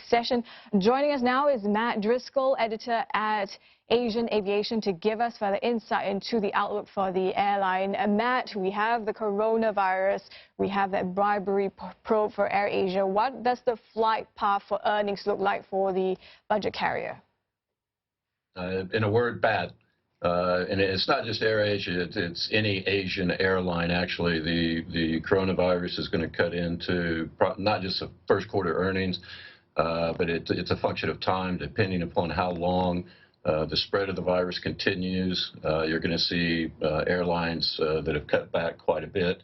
Session. Joining us now is Matt Driskill, editor at Asian Aviation, to give us further insight into the outlook for the airline. Matt, we have the coronavirus, we have that bribery probe for AirAsia. What does the flight path for earnings look like for the budget carrier? In a word, bad. And it's not just AirAsia, it's any Asian airline, actually. The coronavirus is going to cut into not just the first quarter earnings, but it's a function of time, depending upon how long the spread of the virus continues. You're going to see airlines that have cut back quite a bit.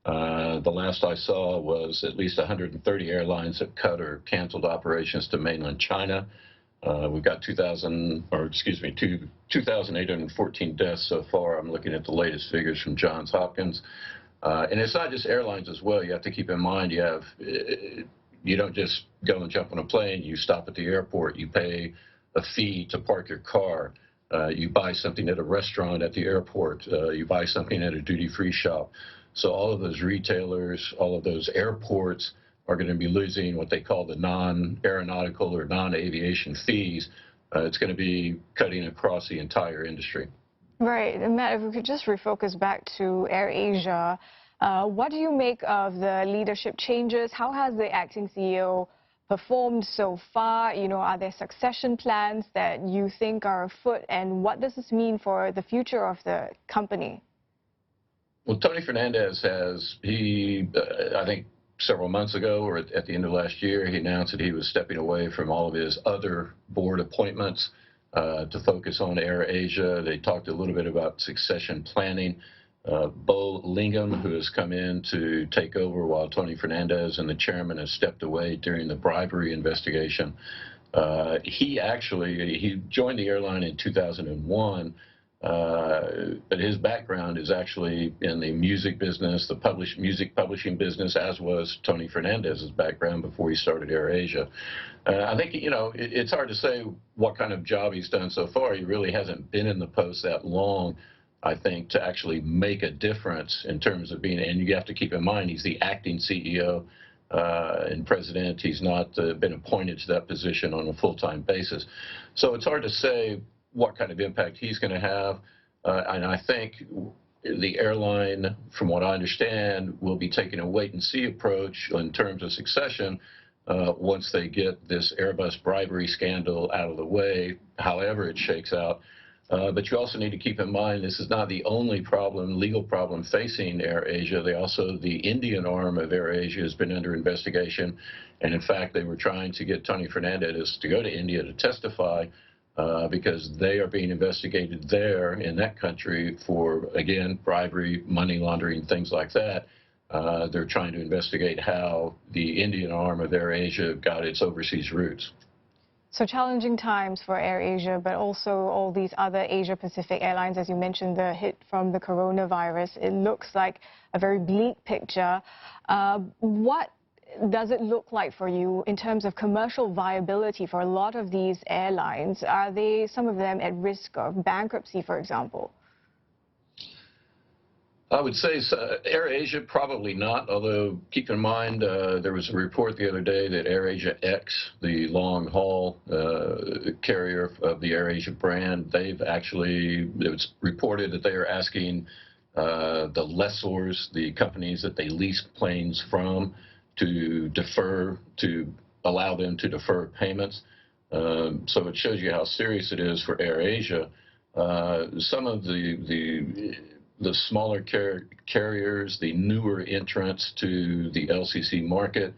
The last I saw was at least 130 airlines have cut or canceled operations to mainland China. We've got 2,814 deaths so far. I'm looking at the latest figures from Johns Hopkins. And it's not just airlines as well. You have to keep in mind you don't just go and jump on a plane. You stop at the airport. You pay a fee to park your car. You buy something at a restaurant at the airport. You buy something at a duty-free shop. So all of those retailers, all of those airports are going to be losing what they call the non-aeronautical or non-aviation fees. It's going to be cutting across the entire industry. Right. And Matt, if we could just refocus back to AirAsia, what do you make of the leadership changes? How has the acting CEO performed so far? You know, are there succession plans that you think are afoot? And what does this mean for the future of the company? Well, Tony Fernandez I think several months ago or at the end of last year, he announced that he was stepping away from all of his other board appointments to focus on AirAsia. They talked a little bit about succession planning. Bo Lingham, who has come in to take over while Tony Fernandez and the chairman have stepped away during the bribery investigation. He joined the airline in 2001, but his background is actually in the music business, the music publishing business, as was Tony Fernandez's background before he started AirAsia. I think, it's hard to say what kind of job he's done so far. He really hasn't been in the post that long, I think, to actually make a difference in terms of being, and you have to keep in mind, he's the acting CEO and president. He's not been appointed to that position on a full-time basis. So it's hard to say what kind of impact he's going to have. And I think the airline, from what I understand, will be taking a wait-and-see approach in terms of succession once they get this Airbus bribery scandal out of the way, however it shakes out. But you also need to keep in mind this is not the only legal problem facing AirAsia. The Indian arm of AirAsia has been under investigation. And in fact, they were trying to get Tony Fernandez to go to India to testify because they are being investigated there in that country for, again, bribery, money laundering, things like that. They're trying to investigate how the Indian arm of AirAsia got its overseas roots. So challenging times for AirAsia, but also all these other Asia-Pacific airlines, as you mentioned, the hit from the coronavirus. It looks like a very bleak picture. What does it look like for you in terms of commercial viability for a lot of these airlines? Are some of them at risk of bankruptcy, for example? I would say AirAsia, probably not, although keep in mind there was a report the other day that AirAsia X, the long-haul carrier of the AirAsia brand, it's reported that they are asking the lessors, the companies that they lease planes from, to allow them to defer payments. So it shows you how serious it is for AirAsia. Some of the smaller carriers, the newer entrants to the LCC market,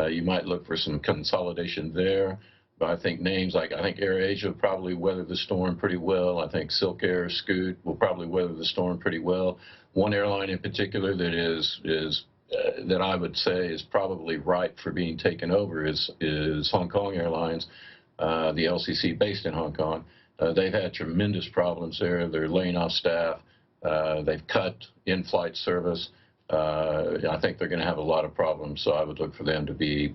you might look for some consolidation there. But I think AirAsia will probably weather the storm pretty well. I think Silk Air, Scoot will probably weather the storm pretty well. One airline in particular that I would say is probably ripe for being taken over is Hong Kong Airlines, the LCC based in Hong Kong. They've had tremendous problems there. They're laying off staff. They've cut in-flight service. I think they're going to have a lot of problems, so I would look for them to be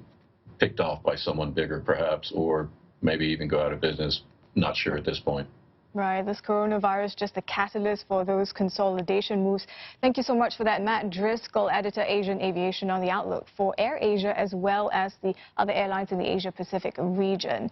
picked off by someone bigger, perhaps, or maybe even go out of business. Not sure at this point. Right, this coronavirus just a catalyst for those consolidation moves. Thank you so much for that, Matt Driskill, editor Asian Aviation, on the outlook for AirAsia as well as the other airlines in the Asia-Pacific region.